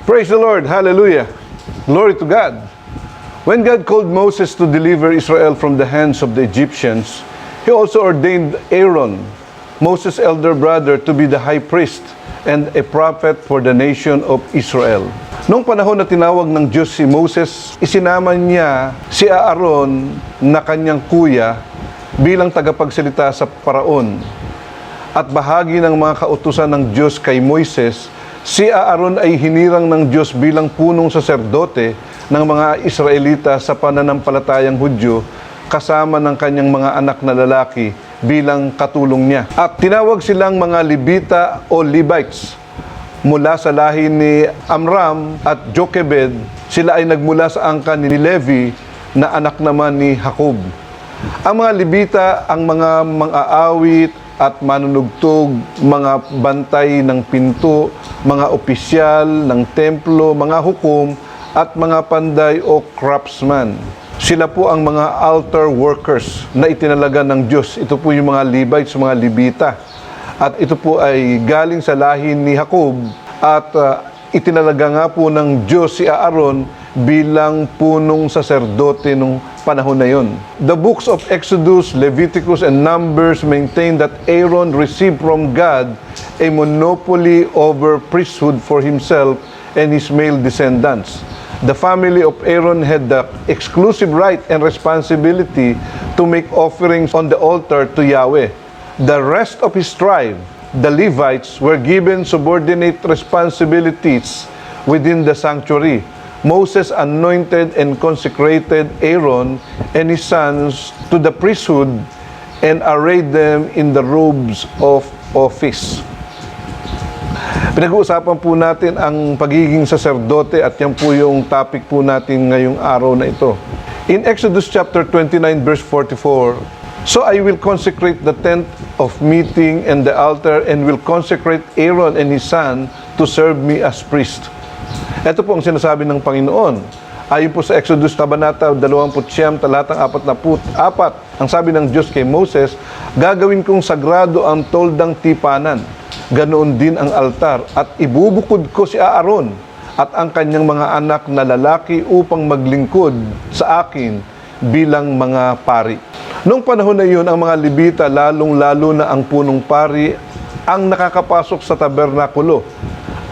Praise the Lord. Hallelujah. Glory to God. When God called Moses to deliver Israel from the hands of the Egyptians, He also ordained Aaron, Moses' elder brother, to be the high priest and a prophet for the nation of Israel. Noong panahon na tinawag ng Diyos si Moses, isinama niya si Aaron na kanyang kuya bilang tagapagsalita sa paraon. At bahagi ng mga kautusan ng Diyos kay Moises, si Aaron ay hinirang ng Diyos bilang punong saserdote ng mga Israelita sa pananampalatayang Hudyo kasama ng kanyang mga anak na lalaki bilang katulong niya. At tinawag silang mga Levita o Levites. Mula sa lahi ni Amram at Jochebed, sila ay nagmula sa angkan ni Levi na anak naman ni Jacob. Ang mga Levita ang mga mang-aawit at manunugtog, mga bantay ng pinto, mga opisyal ng templo, mga hukom, at mga panday o craftsman. Sila po ang mga altar workers na itinalaga ng Diyos. Ito po yung mga Levites, mga Levita. At ito po ay galing sa lahi ni Jacob at itinalaga nga po ng Diyos si Aaron bilang punong saserdote nung panahon na yon. The books of Exodus, Leviticus, and Numbers maintain that Aaron received from God a monopoly over priesthood for himself and his male descendants. The family of Aaron had the exclusive right and responsibility to make offerings on the altar to Yahweh. The rest of his tribe, the Levites, were given subordinate responsibilities within the sanctuary. Moses anointed and consecrated Aaron and his sons to the priesthood and arrayed them in the robes of office. Pinag-uusapan po natin ang pagiging saserdote at yan po yung topic po natin ngayong araw na ito. In Exodus chapter 29 verse 44, "So I will consecrate the tent of meeting and the altar and will consecrate Aaron and his son to serve me as priest." Ito po ang sinasabi ng Panginoon. Ayon po sa Exodus Kabanata 29, talatang 44, ang sabi ng Diyos kay Moses, "Gagawin kong sagrado ang toldang tipanan, ganoon din ang altar, at ibubukod ko si Aaron at ang kanyang mga anak na lalaki upang maglingkod sa akin bilang mga pari." Noong panahon na iyon, ang mga Levita, lalong-lalo na ang punong pari, ang nakakapasok sa tabernakulo.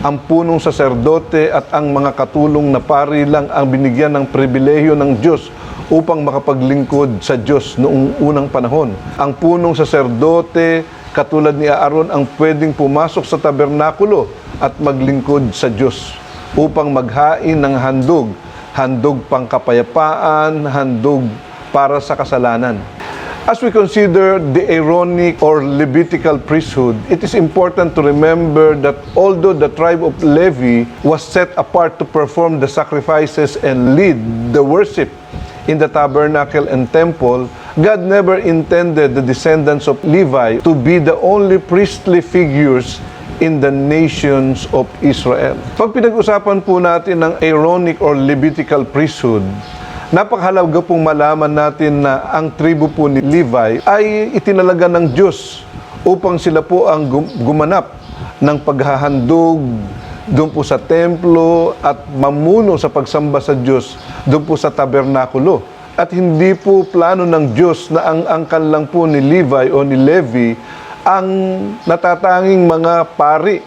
Ang punong saserdote at ang mga katulong na pari lang ang binigyan ng pribilehiyo ng Diyos upang makapaglingkod sa Diyos noong unang panahon. Ang punong saserdote, katulad ni Aaron, ang pwedeng pumasok sa tabernakulo at maglingkod sa Diyos upang maghain ng handog, handog pangkapayapaan, handog para sa kasalanan. As we consider the Aaronic or Levitical priesthood, it is important to remember that although the tribe of Levi was set apart to perform the sacrifices and lead the worship in the tabernacle and temple, God never intended the descendants of Levi to be the only priestly figures in the nations of Israel. Pag pinag-usapan po natin ng Aaronic or Levitical priesthood, napakahalaga pong malaman natin na ang tribo po ni Levi ay itinalaga ng Diyos upang sila po ang gumanap ng paghahandog doon po sa templo at mamuno sa pagsamba sa Diyos doon po sa tabernakulo. At hindi po plano ng Diyos na ang angkan lang po ni Levi o ni Levi ang natatanging mga pari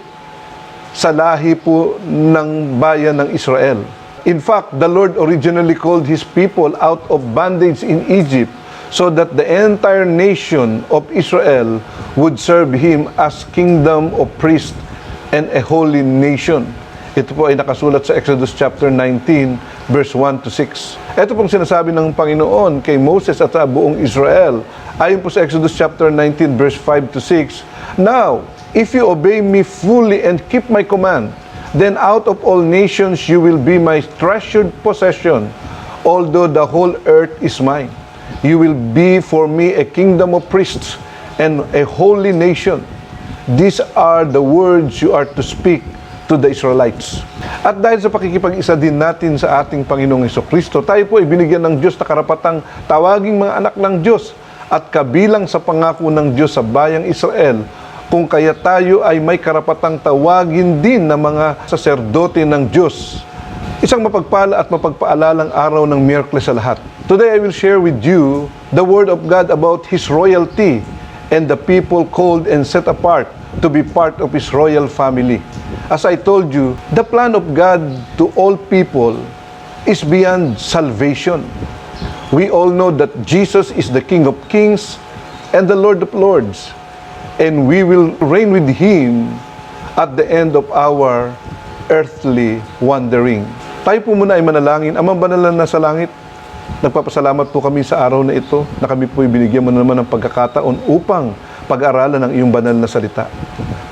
sa lahi po ng bayan ng Israel. In fact, the Lord originally called His people out of bondage in Egypt so that the entire nation of Israel would serve Him as kingdom of priests and a holy nation. Ito po ay nakasulat sa Exodus chapter 19, verse 1 to 6. Ito pong sinasabi ng Panginoon kay Moses at sa buong Israel. Ayon po sa Exodus chapter 19, verse 5 to 6, "Now, if you obey me fully and keep my command, then out of all nations you will be my treasured possession, although the whole earth is mine. You will be for me a kingdom of priests and a holy nation. These are the words you are to speak to the Israelites." At dahil sa pakikipag-isa din natin sa ating Panginoong Hesukristo, tayo po ay binigyan ng Diyos na karapatang tawaging mga anak ng Diyos at kabilang sa pangako ng Diyos sa bayang Israel kung kaya tayo ay may karapatang tawagin din ng mga saserdote ng Diyos. Isang mapagpala at mapagpaalalang araw ng Miyerkules sa lahat. Today I will share with you the Word of God about His royalty and the people called and set apart to be part of His royal family. As I told you, the plan of God to all people is beyond salvation. We all know that Jesus is the King of Kings and the Lord of Lords, and we will reign with Him at the end of our earthly wandering. Tayo po muna ay manalangin. Amang banal na nasa langit, nagpapasalamat po kami sa araw na ito na kami po binigyan mo naman ng pagkakataon upang pag-aralan ang iyong banal na salita.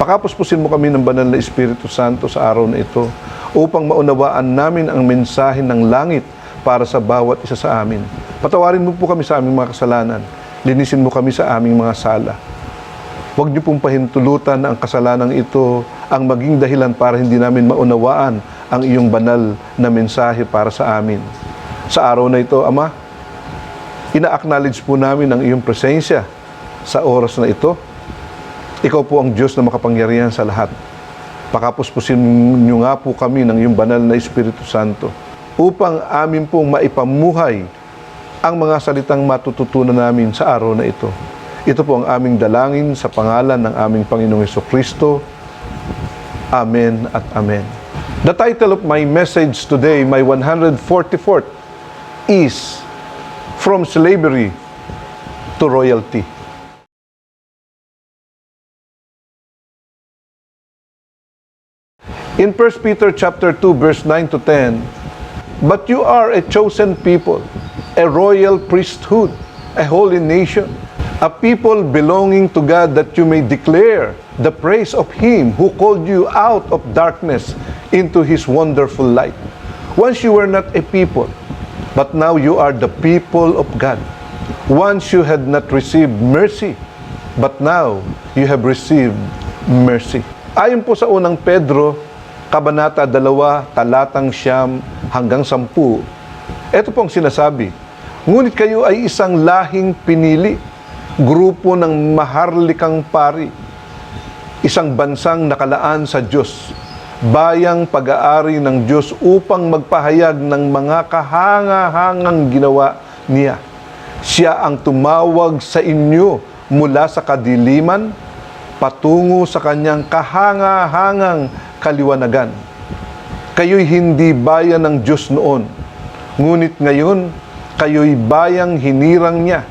Pakapuspusin mo kami ng banal na Espiritu Santo sa araw na ito upang maunawaan namin ang mensahe ng langit para sa bawat isa sa amin. Patawarin mo po kami sa aming mga kasalanan. Linisin mo kami sa aming mga sala. Huwag niyo pong pahintulutan na ang kasalanan ito ang maging dahilan para hindi namin maunawaan ang iyong banal na mensahe para sa amin. Sa araw na ito, Ama, ina-acknowledge po namin ang iyong presensya sa oras na ito. Ikaw po ang Diyos na makapangyarihan sa lahat. Pakapuspusin niyo nga po kami ng iyong banal na Espiritu Santo upang amin pong maipamuhay ang mga salitang matututunan namin sa araw na ito. Ito po ang aming dalangin sa pangalan ng aming Panginoong Hesukristo. Amen at Amen. The title of my message today, my 144th, is From Slavery to Royalty. In 1 Peter chapter 2, verse 9 to 10, "But you are a chosen people, a royal priesthood, a holy nation, a people belonging to God, that you may declare the praise of Him who called you out of darkness into His wonderful light. Once you were not a people, but now you are the people of God. Once you had not received mercy, but now you have received mercy." Ayon po sa unang Pedro, Kabanata 2, talatang 9 hanggang 10, ito pong sinasabi, "Ngunit kayo ay isang lahing pinili, grupo ng maharlikang pari, isang bansang nakalaan sa Diyos, bayang pag-aari ng Diyos upang magpahayag ng mga kahanga-hangang ginawa niya. Siya ang tumawag sa inyo mula sa kadiliman patungo sa kanyang kahanga-hangang kaliwanagan. Kayo'y hindi bayan ng Diyos noon, ngunit ngayon kayo'y bayang hinirang niya.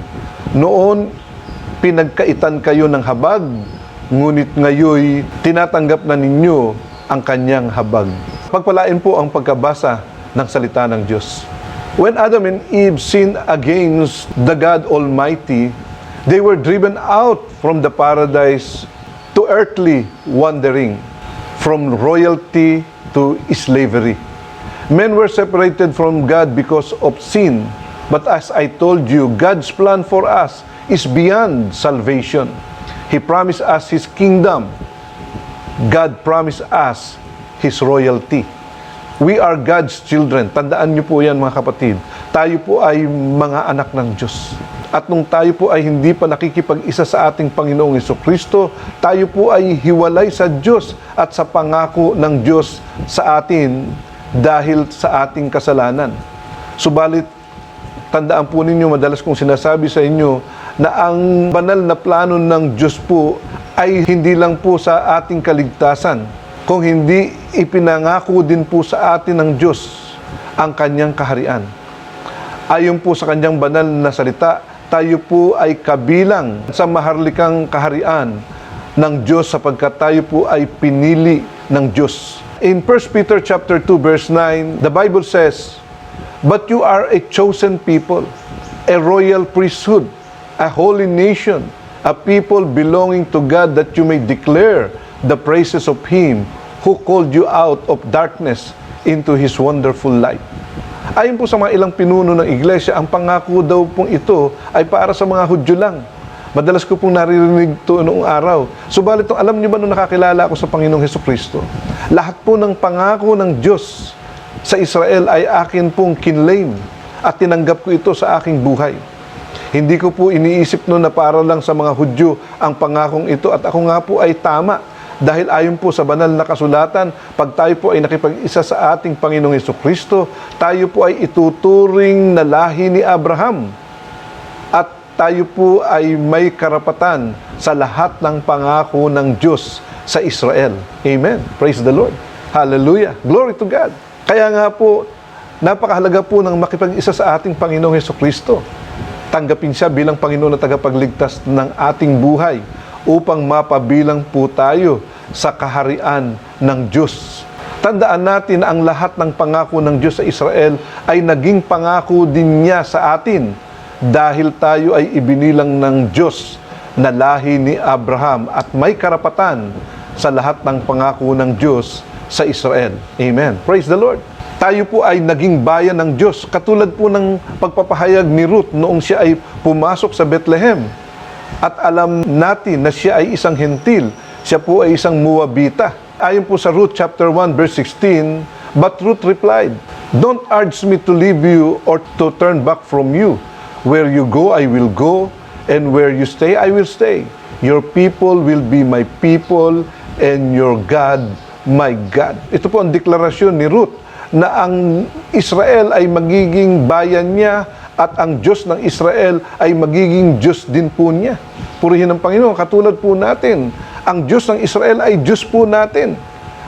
Noon, pinagkaitan kayo ng habag, ngunit ngayoy tinatanggap na ninyo ang kanyang habag." Pagpalain po ang pagkabasa ng salita ng Diyos. When Adam and Eve sinned against the God Almighty, they were driven out from the paradise to earthly wandering, from royalty to slavery. Men were separated from God because of sin. But as I told you, God's plan for us is beyond salvation. He promised us His kingdom. God promised us His royalty. We are God's children. Tandaan niyo po yan, mga kapatid. Tayo po ay mga anak ng Diyos. At nung tayo po ay hindi pa nakikipag-isa sa ating Panginoong Hesukristo, tayo po ay hiwalay sa Diyos at sa pangako ng Diyos sa atin dahil sa ating kasalanan. Subalit, tandaan po ninyo, madalas kong sinasabi sa inyo na ang banal na plano ng Diyos po ay hindi lang po sa ating kaligtasan, kung hindi ipinangako din po sa atin ng Diyos ang kanyang kaharian. Ayon po sa kanyang banal na salita, tayo po ay kabilang sa maharlikang kaharian ng Diyos sapagkat tayo po ay pinili ng Diyos. In 1 Peter chapter 2, verse 9, the Bible says, "But you are a chosen people, a royal priesthood, a holy nation, a people belonging to God, that you may declare the praises of Him who called you out of darkness into His wonderful light." Ayon po sa mga ilang pinuno ng iglesia, ang pangako daw pong ito ay para sa mga Hudyo lang. Madalas ko pong naririnig ito noong araw. Subalit, alam niyo ba nung nakakilala ako sa Panginoong Hesukristo, lahat po ng pangako ng Diyos sa Israel ay akin pong kinlaim at tinanggap ko ito sa aking buhay. Hindi ko po iniisip noon na para lang sa mga Hudyo ang pangakong ito at ako nga po ay tama. Dahil ayon po sa banal na kasulatan, pag tayo po ay nakipag-isa sa ating Panginoong Hesukristo, tayo po ay ituturing na lahi ni Abraham. At tayo po ay may karapatan sa lahat ng pangako ng Diyos sa Israel. Amen. Praise the Lord. Hallelujah. Glory to God. Kaya nga po, napakahalaga po ng makipag-isa sa ating Panginoong Hesukristo. Tanggapin siya bilang Panginoon na tagapagligtas ng ating buhay upang mapabilang po tayo sa kaharian ng Diyos. Tandaan natin na ang lahat ng pangako ng Diyos sa Israel ay naging pangako din niya sa atin dahil tayo ay ibinilang ng Diyos na lahi ni Abraham at may karapatan sa lahat ng pangako ng Diyos sa Israel. Amen. Praise the Lord. Tayo po ay naging bayan ng Diyos katulad po ng pagpapahayag ni Ruth noong siya ay pumasok sa Bethlehem. At alam natin na siya ay isang hentil. Siya po ay isang Moabita. Ayon po sa Ruth chapter 1 verse 16, but Ruth replied, "Don't urge me to leave you or to turn back from you. Where you go, I will go, and where you stay, I will stay. Your people will be my people, and your God, my God." Ito po ang deklarasyon ni Ruth na ang Israel ay magiging bayan niya at ang Diyos ng Israel ay magiging Diyos din po niya. Purihin ang Panginoon, katulad po natin. Ang Diyos ng Israel ay Diyos po natin.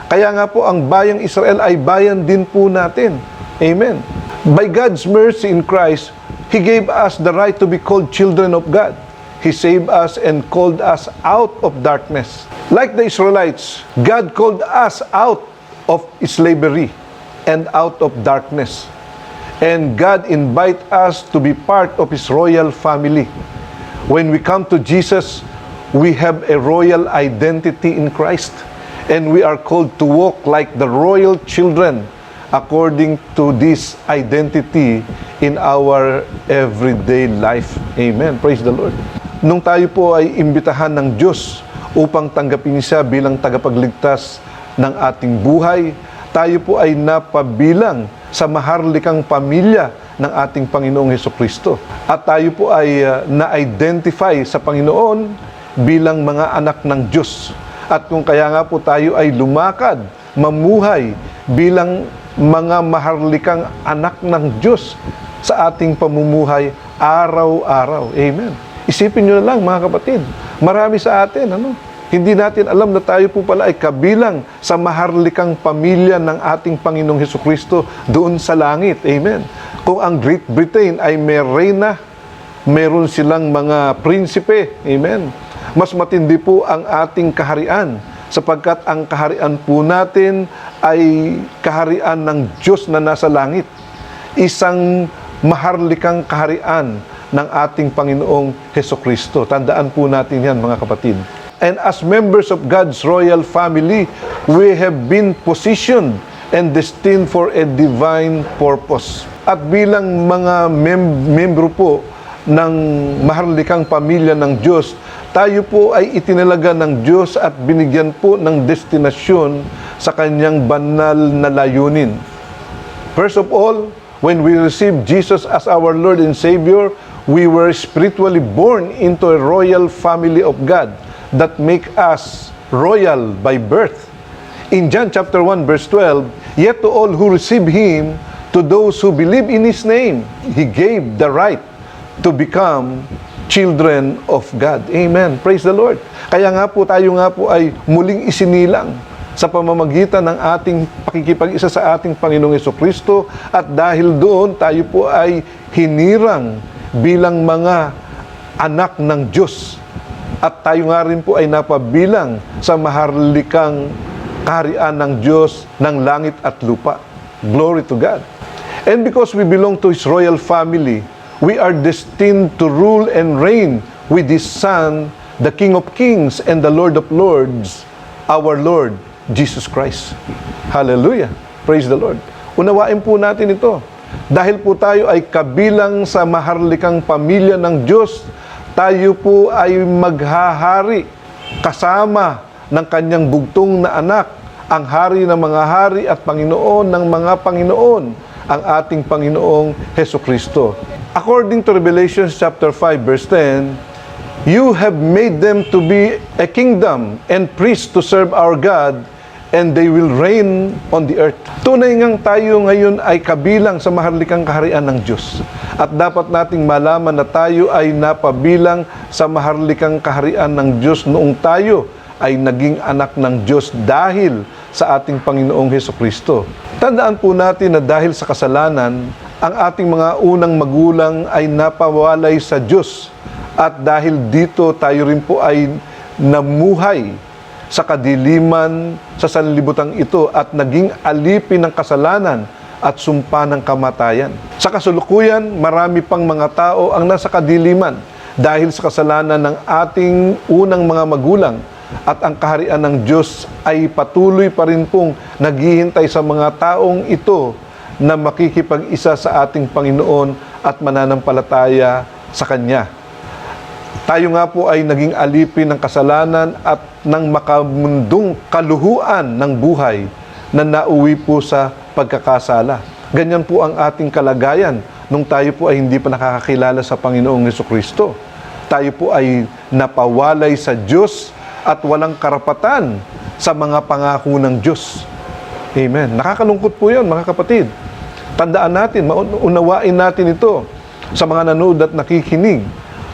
Kaya nga po, ang bayang Israel ay bayan din po natin. Amen. By God's mercy in Christ, He gave us the right to be called children of God. He saved us and called us out of darkness. Like the Israelites, God called us out of slavery and out of darkness. And God invite us to be part of His royal family. When we come to Jesus, we have a royal identity in Christ. And we are called to walk like the royal children according to this identity in our everyday life. Amen. Praise the Lord. Nung tayo po ay imbitahan ng Diyos upang tanggapin siya bilang tagapagligtas ng ating buhay, tayo po ay napabilang sa maharlikang pamilya ng ating Panginoong Hesukristo. At tayo po ay na-identify sa Panginoon bilang mga anak ng Diyos. At kung kaya nga po tayo ay lumakad, mamuhay bilang mga maharlikang anak ng Diyos sa ating pamumuhay araw-araw. Amen. Isipin nyo na lang mga kapatid, marami sa atin, hindi natin alam na tayo po pala ay kabilang sa maharlikang pamilya ng ating Panginoong Hesukristo doon sa langit. Amen. Kung ang Great Britain ay may reyna, meron silang mga prinsipe. Amen. Mas matindi po ang ating kaharian sapagkat ang kaharian po natin ay kaharian ng Diyos na nasa langit. Isang maharlikang kaharian ng ating Panginoong Hesukristo. Tandaan po natin yan mga kapatid. And as members of God's royal family, we have been positioned and destined for a divine purpose. At bilang mga membro po ng maharlikang pamilya ng Diyos, tayo po ay itinalaga ng Diyos at binigyan po ng destinasyon sa kanyang banal na layunin. First of all, when we received Jesus as our Lord and Savior, we were spiritually born into a royal family of God that make us royal by birth. In John chapter 1 verse 12, yet to all who receive Him, to those who believe in His name, He gave the right to become children of God. Amen. Praise the Lord. Kaya nga po tayo nga po ay muling isinilang sa pamamagitan ng ating pakikipag-isa sa ating Panginoong Hesukristo at dahil doon tayo po ay hinirang bilang mga anak ng Diyos. At tayo nga rin po ay napabilang sa maharlikang kaharian ng Diyos ng langit at lupa. Glory to God. And because we belong to His royal family, we are destined to rule and reign with His Son, the King of Kings and the Lord of Lords, our Lord Jesus Christ. Hallelujah. Praise the Lord. Unawain po natin ito. Dahil po tayo ay kabilang sa maharlikang pamilya ng Diyos, tayo po ay maghahari kasama ng kanyang bugtong na anak, ang hari ng mga hari at Panginoon ng mga Panginoon, ang ating Panginoong Hesukristo. According to Revelation chapter 5 verse 10, you have made them to be a kingdom and priests to serve our God, and they will reign on the earth. Tunay ngang tayo ngayon ay kabilang sa maharlikang kaharian ng Diyos. At dapat nating malaman na tayo ay napabilang sa maharlikang kaharian ng Diyos noong tayo ay naging anak ng Diyos dahil sa ating Panginoong Hesukristo. Tandaan po natin na dahil sa kasalanan, ang ating mga unang magulang ay napawalay sa Diyos. At dahil dito tayo rin po ay namuhay sa kadiliman sa sanlibutang ito at naging alipin ng kasalanan at sumpa ng kamatayan. Sa kasulukuyan, marami pang mga tao ang nasa kadiliman dahil sa kasalanan ng ating unang mga magulang, at ang kaharian ng Diyos ay patuloy pa rin pong naghihintay sa mga taong ito na makikipag-isa sa ating Panginoon at mananampalataya sa Kanya. Tayo nga po ay naging alipin ng kasalanan at ng makamundong kaluhuan ng buhay na nauwi po sa pagkakasala. Ganyan po ang ating kalagayan nung tayo po ay hindi pa nakakakilala sa Panginoong Hesukristo. Tayo po ay napawalay sa Diyos at walang karapatan sa mga pangako ng Diyos. Amen. Nakakalungkot po yun, mga kapatid. Tandaan natin, maunawain natin ito sa mga nanood at nakikinig.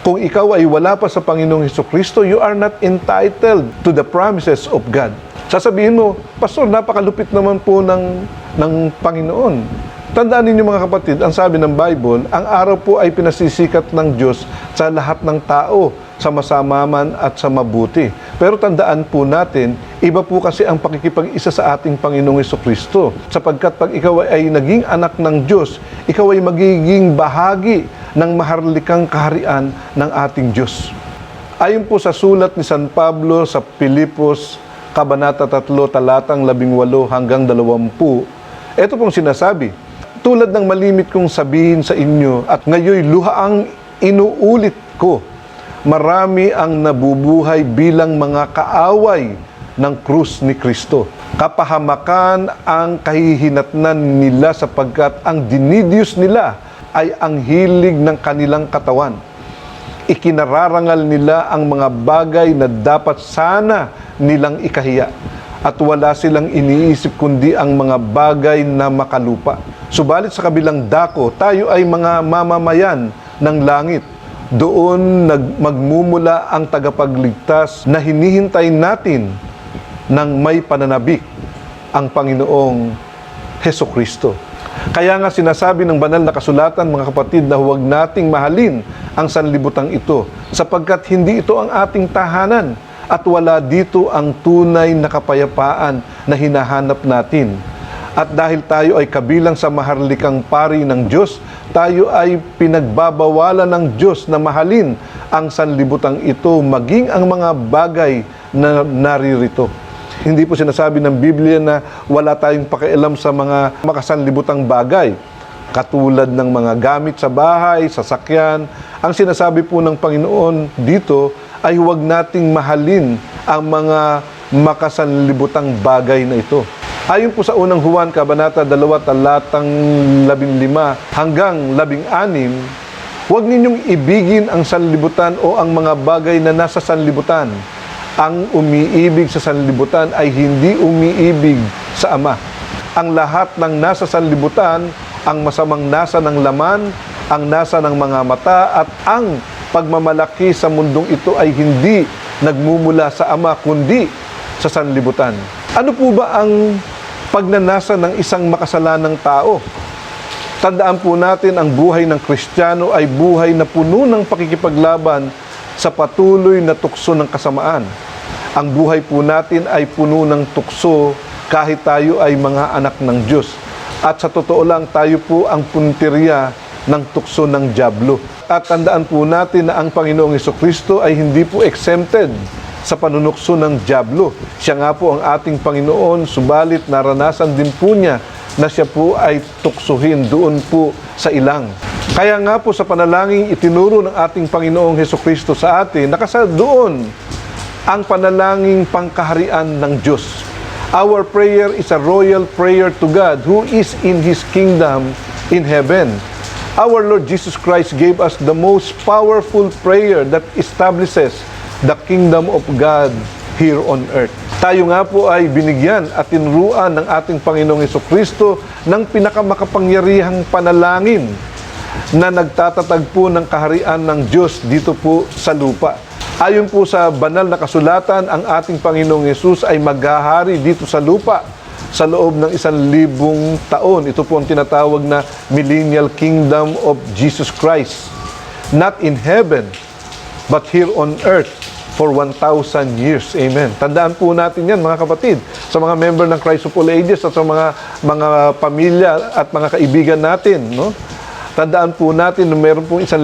Kung ikaw ay wala pa sa Panginoong Hesukristo, you are not entitled to the promises of God. Sasabihin mo, Pastor, napakalupit naman po ng Panginoon. Tandaan ninyo mga kapatid, ang sabi ng Bible, ang araw po ay pinasisikat ng Diyos sa lahat ng tao, sa masama man at sa mabuti. Pero tandaan po natin, iba po kasi ang pakikipag-isa sa ating Panginoong Hesukristo. Sapagkat pag ikaw ay naging anak ng Diyos, ikaw ay magiging bahagi ng maharlikang kaharian ng ating Diyos. Ayon po sa sulat ni San Pablo sa Pilipos, Kabanata 3, talatang 18 hanggang 20, ito pong sinasabi, tulad ng malimit kong sabihin sa inyo at ngayon luhaang inuulit ko, marami ang nabubuhay bilang mga kaaway ng krus ni Kristo. Kapahamakan ang kahihinatnan nila sapagkat ang dinidyos nila ay ang hilig ng kanilang katawan. Ikinararangal nila ang mga bagay na dapat sana nilang ikahiya. At wala silang iniisip kundi ang mga bagay na makalupa. Subalit sa kabilang dako, tayo ay mga mamamayan ng langit. Doon magmumula ang tagapagligtas na hinihintay natin ng may pananabik, ang Panginoong Hesukristo. Kaya nga sinasabi ng banal na kasulatan, mga kapatid, na huwag nating mahalin ang sanlibutang ito sapagkat hindi ito ang ating tahanan at wala dito ang tunay na kapayapaan na hinahanap natin. At dahil tayo ay kabilang sa maharlikang pari ng Diyos, tayo ay pinagbabawalan ng Diyos na mahalin ang sanlibutang ito, maging ang mga bagay na naririto. Hindi po sinasabi ng Biblia na wala tayong pakialam sa mga makasanlibutang bagay, katulad ng mga gamit sa bahay, sasakyan. Ang sinasabi po ng Panginoon dito ay huwag nating mahalin ang mga makasanlibutang bagay na ito. Ayon po sa unang Juan, Kabanata 2, talatang 15 hanggang 16, huwag ninyong ibigin ang sanlibutan o ang mga bagay na nasa sanlibutan. Ang umiibig sa sanlibutan ay hindi umiibig sa Ama. Ang lahat ng nasa sanlibutan, ang masamang nasa ng laman, ang nasa ng mga mata, at ang pagmamalaki sa mundong ito ay hindi nagmumula sa Ama, kundi sa sanlibutan. Ano po ba ang pagnanasa ng isang makasalanang tao? Tandaan po natin, ang buhay ng Kristiyano ay buhay na puno ng pakikipaglaban sa patuloy na tukso ng kasamaan. Ang buhay po natin ay puno ng tukso kahit tayo ay mga anak ng Diyos. At sa totoo lang, tayo po ang punteriya ng tukso ng dyablo. At tandaan po natin na ang Panginoong Hesukristo ay hindi po exempted sa panunukso ng dyablo. Siya nga po ang ating Panginoon, subalit naranasan din po niya na siya po ay tuksuhin doon po sa ilang. Kaya nga po sa panalangin itinuro ng ating Panginoong Hesukristo sa atin, nakasad doon ang panalangin pangkaharian ng Diyos. Our prayer is a royal prayer to God who is in His kingdom in heaven. Our Lord Jesus Christ gave us the most powerful prayer that establishes the kingdom of God here on earth. Tayo nga po ay binigyan at tinuruan ng ating Panginoong Hesukristo ng pinakamakapangyarihang panalangin na nagtatatag po ng kaharian ng Diyos dito po sa lupa. Ayon po sa banal na kasulatan, ang ating Panginoong Hesus ay maghahari dito sa lupa sa loob ng 1,000 taon. Ito po ang tinatawag na Millennial Kingdom of Jesus Christ. Not in heaven, but here on earth for 1,000 years. Amen. Tandaan po natin yan, mga kapatid, sa mga member ng Christ of All Ages at sa mga pamilya at mga kaibigan natin, no? Tandaan po natin na meron pong 1,000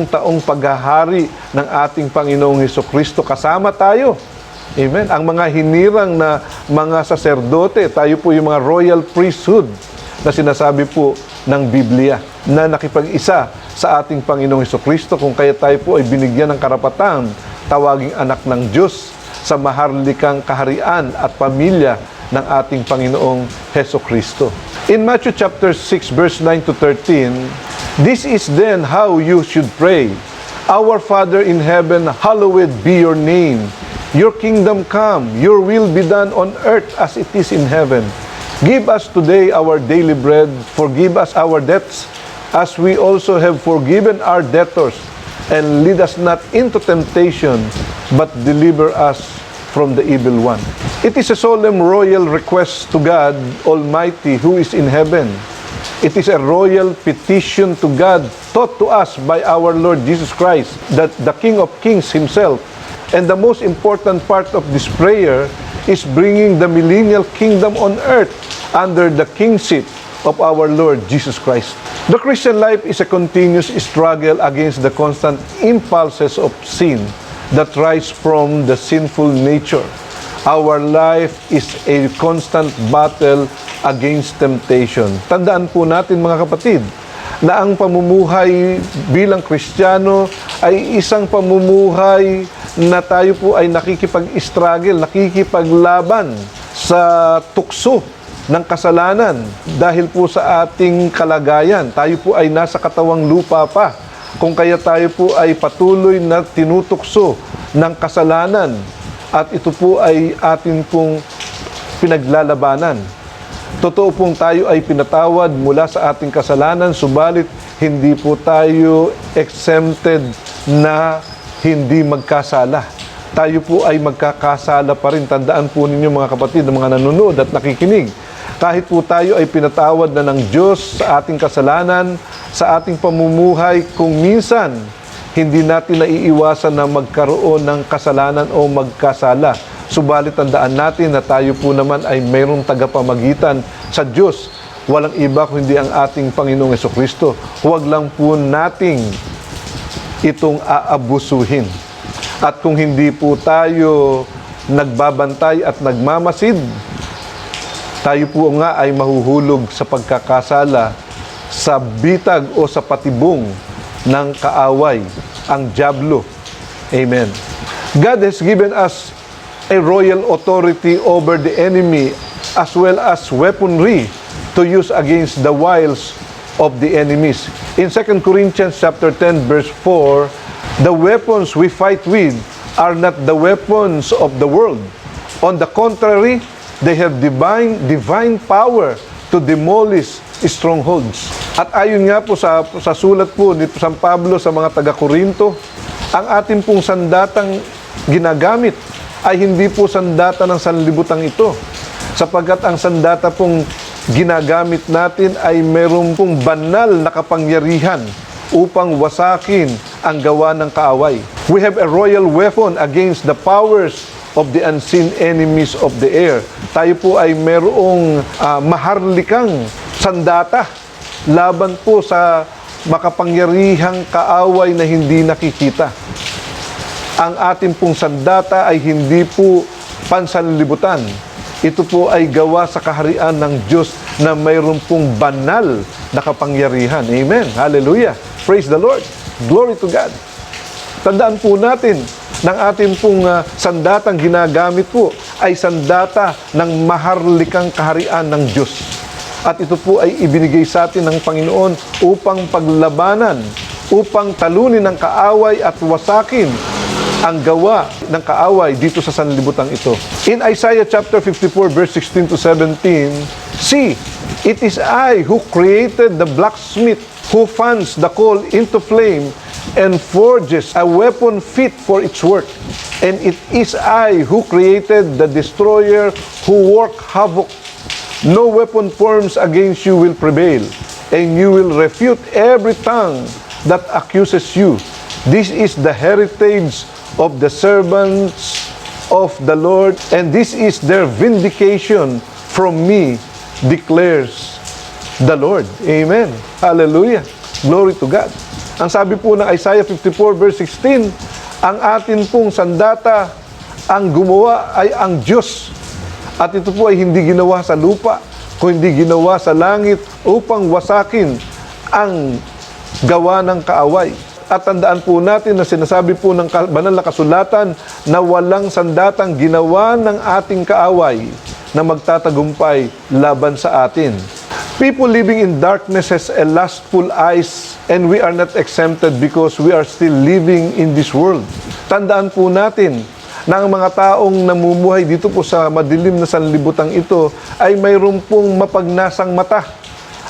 taong paghahari ng ating Panginoong Hesukristo. Kasama tayo. Amen. Ang mga hinirang na mga saserdote, tayo po yung mga royal priesthood na sinasabi po ng Biblia na nakipag-isa sa ating Panginoong Hesukristo, kung kaya tayo po ay binigyan ng karapatang tawaging anak ng Diyos sa maharlikang kaharian at pamilya ng ating Panginoong Hesukristo. In Matthew chapter 6 verse 9 to 13, this is then how you should pray. Our Father in heaven, hallowed be your name. Your kingdom come, your will be done on earth as it is in heaven. Give us today our daily bread. Forgive us our debts, as we also have forgiven our debtors. And lead us not into temptation, but deliver us from the evil one. It is a solemn royal request to God Almighty who is in heaven. It is a royal petition to God taught to us by our Lord Jesus Christ, that the King of Kings himself. And the most important part of this prayer is bringing the millennial kingdom on earth under the kingship of our Lord Jesus Christ. The Christian life is a continuous struggle against the constant impulses of sin that rise from the sinful nature. Our life is a constant battle against temptation. Tandaan po natin, mga kapatid, na ang pamumuhay bilang Kristiyano ay isang pamumuhay na tayo po ay nakikipag-struggle, nakikipaglaban sa tukso ng kasalanan dahil po sa ating kalagayan. Tayo po ay nasa katawang lupa pa, kung kaya tayo po ay patuloy na tinutukso ng kasalanan, at ito po ay atin pong pinaglalabanan. Totoo pong tayo ay pinatawad mula sa ating kasalanan, subalit hindi po tayo exempted na hindi magkasala. Tayo po ay magkakasala pa rin. Tandaan po ninyo, mga kapatid, ng mga nanonood at nakikinig. Kahit po tayo ay pinatawad na ng Diyos sa ating kasalanan, sa ating pamumuhay, kung minsan hindi natin naiiwasan na magkaroon ng kasalanan o magkasala. Subalit tandaan natin na tayo po naman ay mayroong tagapamagitan sa Diyos. Walang iba kundi ang ating Panginoong Hesukristo. Huwag lang po nating itong aabusuhin. At kung hindi po tayo nagbabantay at nagmamasid, tayo po nga ay mahuhulog sa pagkakasala, sa bitag o sa patibong ng kaaway, ang dyablo. Amen. God has given us a royal authority over the enemy as well as weaponry to use against the wiles of the enemies. In 2 Corinthians chapter 10 verse 4, the weapons we fight with are not the weapons of the world. On the contrary, they have divine power to demolish strongholds. At ayon nga po sa sulat po ni San Pablo sa mga taga-Korinto, ang ating pong sandatang ginagamit ay hindi po sandata ng sanlibutan ito, sapagkat ang sandata pong ginagamit natin ay meron pong banal na kapangyarihan upang wasakin ang gawa ng kaaway. We have a royal weapon against the powers of the unseen enemies of the air. Tayo po ay merong maharlikang sandata laban po sa makapangyarihang kaaway na hindi nakikita. Ang ating pong sandata ay hindi po pansanlibutan. Ito po ay gawa sa kaharian ng Diyos na mayroon pong banal na kapangyarihan. Amen. Hallelujah. Praise the Lord. Glory to God. Tandaan po natin, ng ating pong sandatang ginagamit po ay sandata ng maharlikang kaharian ng Diyos. At ito po ay ibinigay sa atin ng Panginoon upang paglabanan, upang talunin ng kaaway at wasakin ang gawa ng kaaway dito sa sanlibutan ito. In Isaiah chapter 54 verse 16 to 17, see, it is I who created the blacksmith who fans the coal into flame and forges a weapon fit for its work. And it is I who created the destroyer who work havoc. No weapon forms against you will prevail, and you will refute every tongue that accuses you. This is the heritage of the servants of the Lord, and this is their vindication from me, declares the Lord. Amen. Hallelujah. Glory to God. Ang sabi po ng Isaiah 54 verse 16, ang atin pong sandata, ang gumawa ay ang Diyos. At ito po ay hindi ginawa sa lupa, kundi ginawa sa langit upang wasakin ang gawa ng kaaway. At tandaan po natin na sinasabi po ng banal na kasulatan na walang sandatang ginawa ng ating kaaway na magtatagumpay laban sa atin. People living in darkness has a lustful eyes, and we are not exempted because we are still living in this world. Tandaan po natin na ang mga taong namumuhay dito po sa madilim na sanlibutang ito ay mayroon pong mapagnasang mata.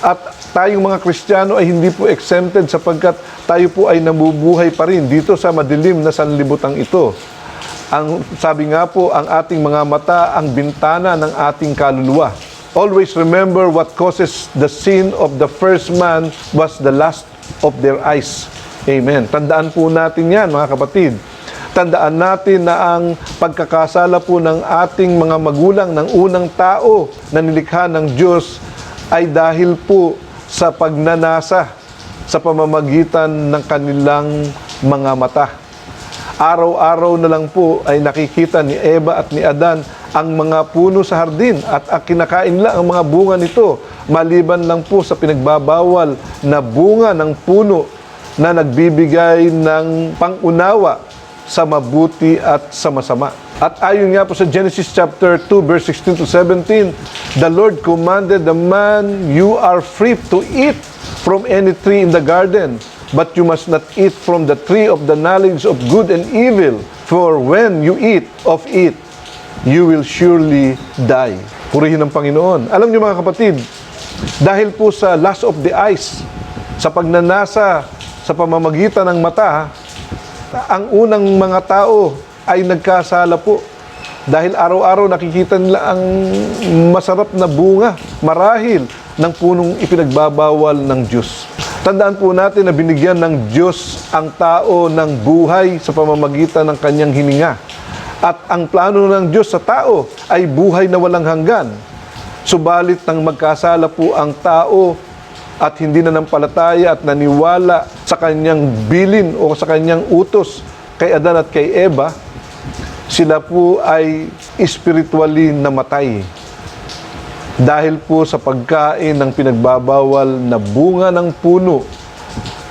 At tayong mga Kristiyano ay hindi po exempted sapagkat tayo po ay namubuhay pa rin dito sa madilim na sanlibutang ito. Ang sabi nga po, ang ating mga mata ang bintana ng ating kaluluwa. Always remember what causes the sin of the first man was the lust of their eyes. Amen. Tandaan po natin yan, mga kapatid. Tandaan natin na ang pagkakasala po ng ating mga magulang ng unang tao na nilikha ng Diyos ay dahil po sa pagnanasa sa pamamagitan ng kanilang mga mata. Araw-araw na lang po ay nakikita ni Eva at ni Adan ang mga puno sa hardin at kinakain lang ang mga bunga nito maliban lang po sa pinagbabawal na bunga ng puno na nagbibigay ng pangunawa sa mabuti at sa masama. At ayon nga po sa Genesis chapter 2 verse 16 to 17, the Lord commanded the man, you are free to eat from any tree in the garden, but you must not eat from the tree of the knowledge of good and evil, for when you eat of it, you will surely die. Purihin ng Panginoon. Alam niyo mga kapatid, dahil po sa lust of the eyes, sa pagnanasa sa pamamagitan ng mata, ang unang mga tao ay nagkasala po. Dahil araw-araw nakikita nila ang masarap na bunga, marahil ng punong ipinagbabawal ng Diyos. Tandaan po natin na binigyan ng Diyos ang tao ng buhay sa pamamagitan ng kanyang hininga. At ang plano ng Diyos sa tao ay buhay na walang hanggan. Subalit nang magkasala po ang tao at hindi nanampalataya at naniwala sa kanyang bilin o sa kanyang utos kay Adan at kay Eva, sila po ay spiritually namatay. Dahil po sa pagkain ng pinagbabawal na bunga ng puno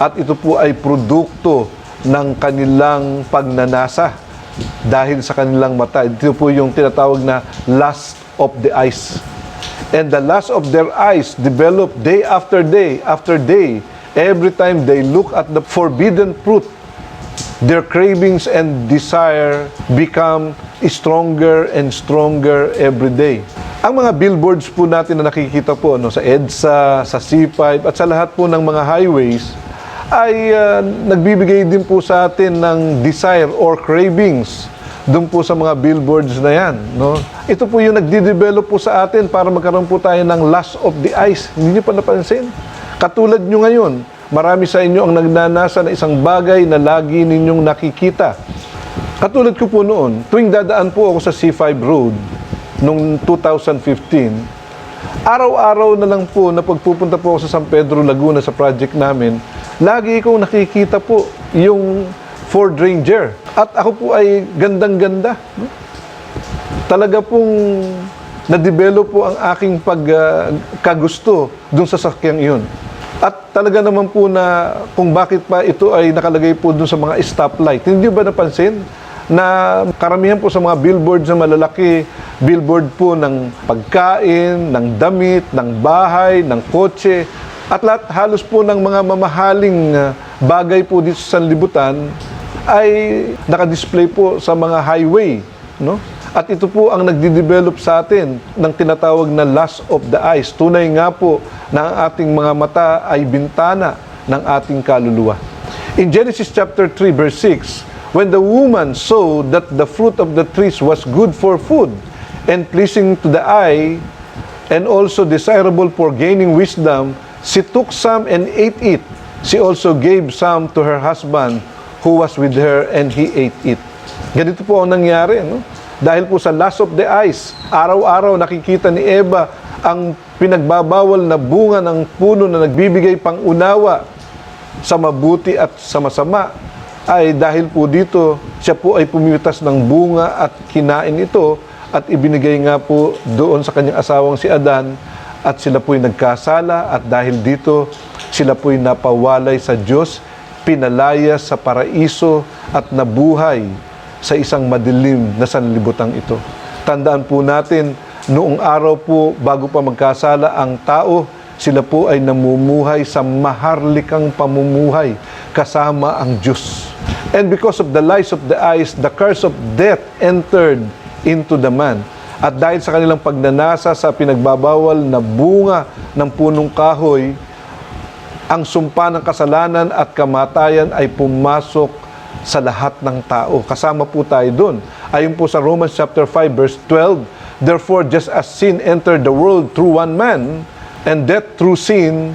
at ito po ay produkto ng kanilang pagnanasa dahil sa kanilang mata. Ito po yung tinatawag na lust of the eyes. And the lust of their eyes develop day after day after day. Every time they look at the forbidden fruit, their cravings and desire become stronger and stronger every day. Ang mga billboards po natin na nakikita po sa EDSA, sa C5 at sa lahat po ng mga highways ay nagbibigay din po sa atin ng desire or cravings doon po sa mga billboards na yan. Ito po yung nagde-develop po sa atin para magkaroon po tayo ng lust of the eyes. Hindi nyo pa napansin? Katulad nyo ngayon, marami sa inyo ang nagnanasa na isang bagay na lagi ninyong nakikita. Katulad ko po noon, tuwing dadaan po ako sa C5 Road noong 2015, araw-araw na lang po na pagpupunta po ako sa San Pedro, Laguna sa project namin, lagi kong nakikita po yung Ford Ranger. At ako po ay gandang-ganda. Talaga pong na-develop po ang aking pagkagusto dun sa sakyang iyon. At talaga naman po na kung bakit pa ito ay nakalagay po dun sa mga stoplight. Hindi ba napansin na karamihan po sa mga billboards na malalaki, billboard po ng pagkain, ng damit, ng bahay, ng kotse, at lahat halos po ng mga mamahaling bagay po dito sa sanlibutan ay nakadisplay po sa mga highway, no? At ito po ang nagde-develop sa atin ng tinatawag na lust of the eyes. Tunay nga po na ang ating mga mata ay bintana ng ating kaluluwa. In Genesis chapter 3 verse 6, when the woman saw that the fruit of the trees was good for food and pleasing to the eye and also desirable for gaining wisdom, she took some and ate it. She also gave some to her husband who was with her, and he ate it. Ganito po ang nangyari, no? Dahil po sa lust of the eyes, araw-araw nakikita ni Eva ang pinagbabawal na bunga ng puno na nagbibigay pang-unawa sa mabuti at sa masama, ay dahil po dito, siya po ay pumitas ng bunga at kinain ito at ibinigay nga po doon sa kanyang asawang si Adan, at sila po'y nagkasala, at dahil dito, sila po'y napawalay sa Diyos, pinalaya sa paraiso at nabuhay sa isang madilim na sanlibutang ito. Tandaan po natin, noong araw po bago pa magkasala ang tao, sila po ay namumuhay sa maharlikang pamumuhay kasama ang Diyos. And because of the lies of the eyes, the curse of death entered into the man. At dahil sa kanilang pagnanasa sa pinagbabawal na bunga ng punong kahoy, ang sumpa ng kasalanan at kamatayan ay pumasok sa lahat ng tao. Kasama po tayo doon. Ayon po sa Romans chapter 5 verse 12, therefore just as sin entered the world through one man, and death through sin,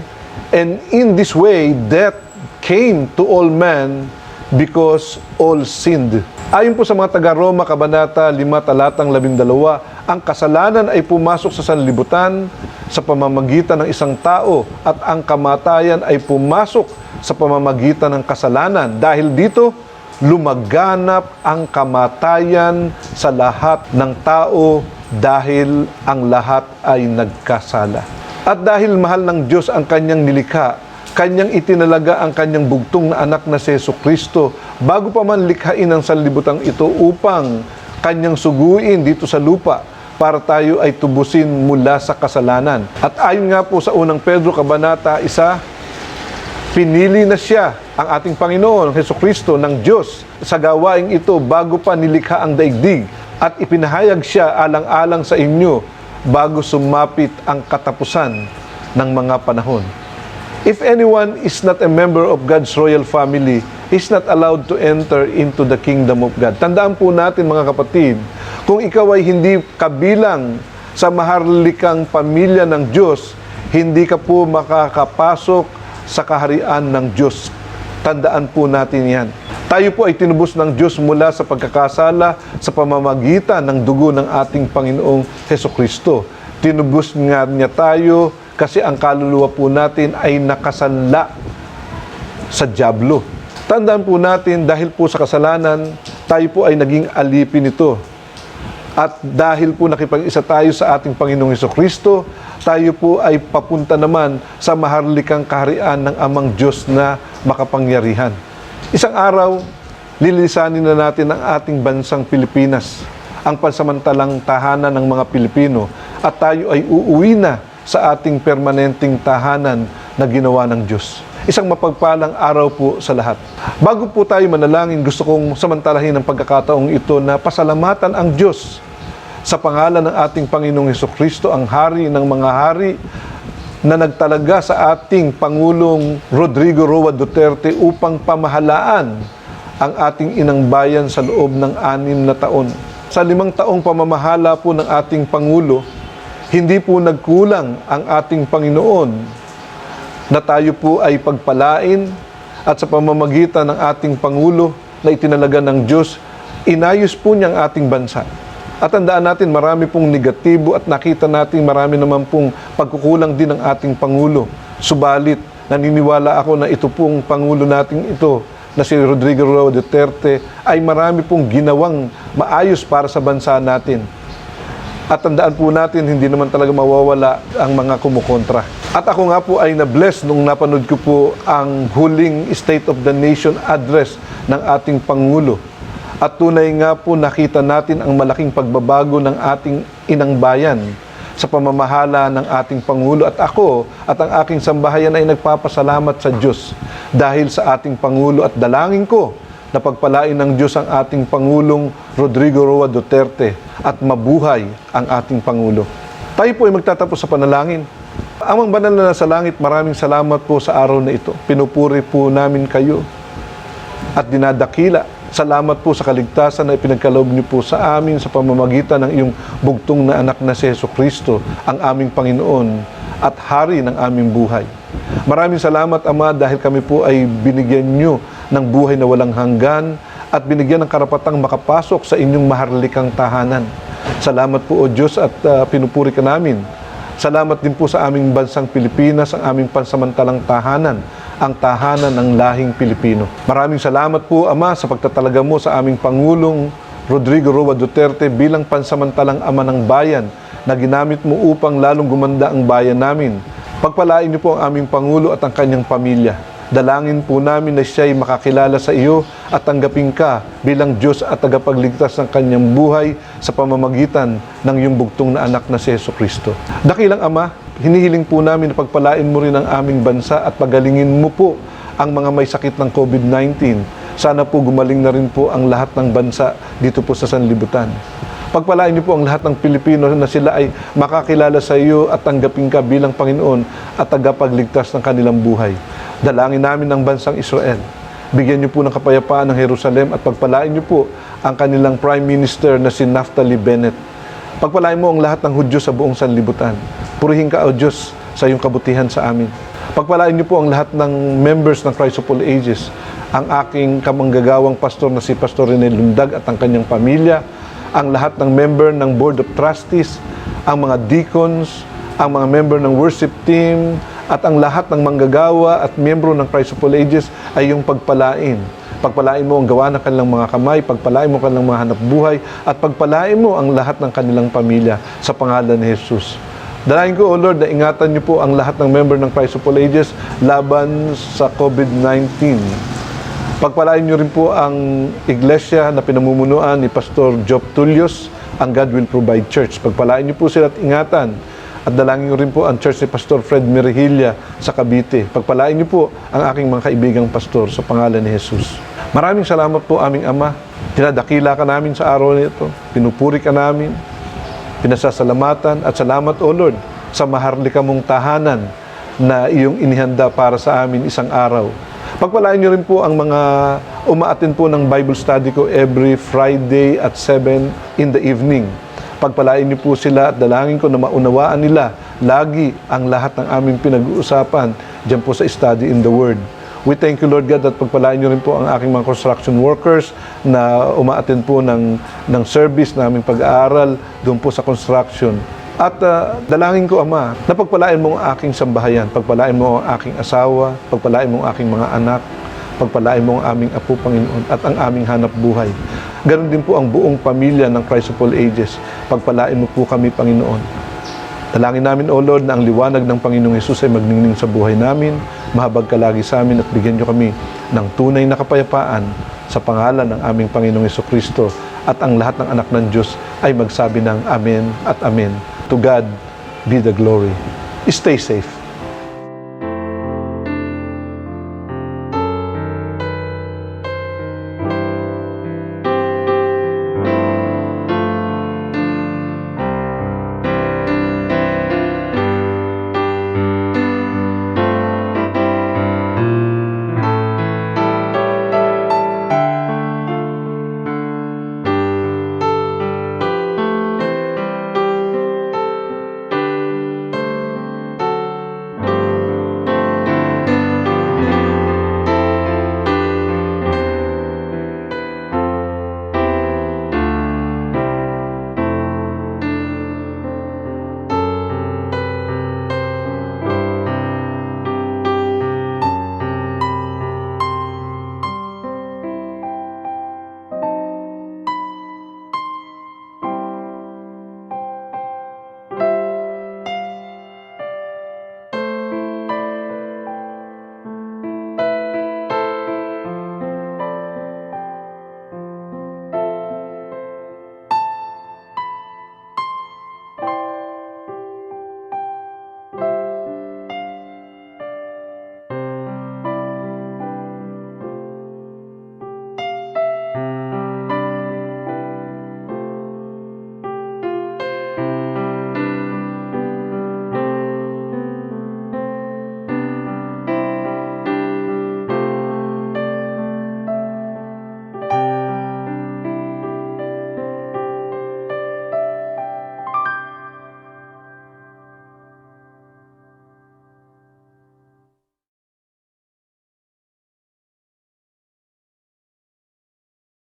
and in this way death came to all men because all sinned. Ayon po sa mga taga-Roma, Kabanata 5, talatang 12, ang kasalanan ay pumasok sa sanlibutan sa pamamagitan ng isang tao, at ang kamatayan ay pumasok sa pamamagitan ng kasalanan. Dahil dito, lumaganap ang kamatayan sa lahat ng tao dahil ang lahat ay nagkasala. At dahil mahal ng Diyos ang kanyang nilikha, kanyang itinalaga ang kanyang bugtong na anak na si Jesucristo bago pa man likhain ang sanlibutang ito upang kanyang suguin dito sa lupa para tayo ay tubusin mula sa kasalanan. At ayon nga po sa unang Pedro Kabanata 1, pinili na siya, ang ating Panginoon, Jesucristo, ng Diyos sa gawaing ito bago pa nilikha ang daigdig, at ipinahayag siya alang-alang sa inyo bago sumapit ang katapusan ng mga panahon. If anyone is not a member of God's royal family, is not allowed to enter into the kingdom of God. Tandaan po natin, mga kapatid, kung ikaw ay hindi kabilang sa maharlikang pamilya ng Diyos, hindi ka po makakapasok sa kaharian ng Diyos. Tandaan po natin yan. Tayo po ay tinubos ng Diyos mula sa pagkakasala sa pamamagitan ng dugo ng ating Panginoong Jesucristo. Tinubos nga niya tayo kasi ang kaluluwa po natin ay nakasanla sa dyablo. Tandaan po natin, dahil po sa kasalanan, tayo po ay naging alipin nito. At dahil po nakipag-isa tayo sa ating Panginoong Jesucristo, tayo po ay papunta naman sa maharlikang kaharian ng Amang Diyos na makapangyarihan. Isang araw, lilisanin na natin ang ating bansang Pilipinas, ang pansamantalang tahanan ng mga Pilipino, at tayo ay uuwi na sa ating permanenteng tahanan na ginawa ng Diyos. Isang mapagpalang araw po sa lahat. Bago po tayo manalangin, gusto kong samantalahin ang pagkakataong ito na pasalamatan ang Diyos sa pangalan ng ating Panginoong Jesucristo, ang Hari ng mga hari, na nagtalaga sa ating Pangulong Rodrigo Roa Duterte upang pamahalaan ang ating inang bayan sa loob ng 6 na taon. Sa 5 taong pamamahala po ng ating Pangulo, hindi po nagkulang ang ating Panginoon na tayo po ay pagpalain, at sa pamamagitan ng ating Pangulo na itinalaga ng Diyos, inayos po niya ang ating bansa. At tandaan natin, marami pong negatibo at nakita natin marami naman pong pagkukulang din ng ating Pangulo. Subalit, naniniwala ako na ito pong Pangulo natin ito, na si Rodrigo Roa Duterte, ay marami pong ginawang maayos para sa bansa natin. At tandaan po natin, hindi naman talaga mawawala ang mga kumukontra. At ako nga po ay na-bless nung napanood ko po ang huling State of the Nation address ng ating Pangulo. At tunay nga po nakita natin ang malaking pagbabago ng ating inang bayan sa pamamahala ng ating Pangulo. At ako at ang aking sambahayan ay nagpapasalamat sa Diyos dahil sa ating Pangulo, at dalangin ko na pagpalain ng Diyos ang ating Pangulong Rodrigo Roa Duterte at mabuhay ang ating Pangulo. Tayo po ay magtatapos sa panalangin. Amang banal na nasa langit, maraming salamat po sa araw na ito. Pinupuri po namin kayo at dinadakila. Salamat po sa kaligtasan na ipinagkaloob niyo po sa amin sa pamamagitan ng iyong bugtong na anak na si Jesucristo, ang aming Panginoon at Hari ng aming buhay. Maraming salamat, Ama, dahil kami po ay binigyan niyo ng buhay na walang hanggan at binigyan ng karapatang makapasok sa inyong maharlikang tahanan. Salamat po, O Diyos, at pinupuri ka namin. Salamat din po sa aming bansang Pilipinas, ang aming pansamantalang tahanan, ang tahanan ng lahing Pilipino. Maraming salamat po, Ama, sa pagtatalaga mo sa aming Pangulong Rodrigo Roa Duterte bilang pansamantalang ama ng bayan na ginamit mo upang lalong gumanda ang bayan namin. Pagpalain niyo po ang aming Pangulo at ang kanyang pamilya. Dalangin po namin na siya'y makakilala sa iyo at tanggapin ka bilang Diyos at tagapagligtas ng kanyang buhay sa pamamagitan ng iyong bugtong na anak na si Jesucristo. Dakilang Ama, hinihiling po namin na pagpalain mo rin ang aming bansa at pagalingin mo po ang mga may sakit ng COVID-19. Sana po gumaling na rin po ang lahat ng bansa dito po sa sanlibutan. Pagpalain niyo po ang lahat ng Pilipino na sila ay makakilala sa iyo at tanggapin ka bilang Panginoon at tagapagligtas ng kanilang buhay. Dalangin namin ng bansang Israel. Bigyan niyo po ng kapayapaan ng Jerusalem at pagpalain niyo po ang kanilang Prime Minister na si Naftali Bennett. Pagpalain mo ang lahat ng Hudyo sa buong sanlibutan. Purihin ka, O Diyos, sa iyong kabutihan sa amin. Pagpalain niyo po ang lahat ng members ng Christ of All Ages, ang aking kamanggagawang pastor na si Pastor Rene Lundag at ang kanyang pamilya, ang lahat ng member ng Board of Trustees, ang mga deacons, ang mga member ng worship team, at ang lahat ng manggagawa at miyembro ng Christ of All Ages ay yung pagpalain. Pagpalain mo ang gawa ng kanilang mga kamay, pagpalain mo ang kanilang mga hanap buhay, at pagpalain mo ang lahat ng kanilang pamilya sa pangalan ni Jesus. Dalangin ko, O Lord, na ingatan niyo po ang lahat ng member ng Christ of All Ages laban sa COVID-19. Pagpalain niyo rin po ang iglesia na pinamumunuan ni Pastor Job Tullios, ang God Will Provide Church. Pagpalain niyo po sila at ingatan. At dalangin niyo rin po ang church ni Pastor Fred Mirihilla sa Cavite. Pagpalain niyo po ang aking mga kaibigang pastor sa pangalan ni Jesus. Maraming salamat po, aming Ama. Dinadakila ka namin sa araw na ito. Pinupuri ka namin. Pinasasalamatan at salamat, O Lord, sa maharlika mong tahanan na iyong inihanda para sa amin isang araw. Pagpalain niyo rin po ang mga umaattend po ng Bible study ko every Friday at 7 in the evening. Pagpalain niyo po sila at dalangin ko na maunawaan nila lagi ang lahat ng aming pinag-uusapan dyan po sa Study in the Word. We thank you, Lord God, at pagpalain niyo rin po ang aking mga construction workers na umaattend po ng service na aming pag-aaral doon po sa construction. At dalangin ko, Ama, na pagpalain mo ang aking sambahayan, pagpalain mo ang aking asawa, pagpalain mo ang aking mga anak, pagpalain mo ang aming apo, Panginoon, at ang aming hanap buhay. Ganon din po ang buong pamilya ng Christ of All Ages. Pagpalain mo po kami, Panginoon. Dalangin namin, O Lord, na ang liwanag ng Panginoong Hesus ay magningning sa buhay namin, mahabag ka lagi sa amin at bigyan niyo kami ng tunay na kapayapaan sa pangalan ng aming Panginoong Jesucristo, at ang lahat ng anak ng Diyos ay magsabi ng Amen at Amen. To God be the glory. Stay safe.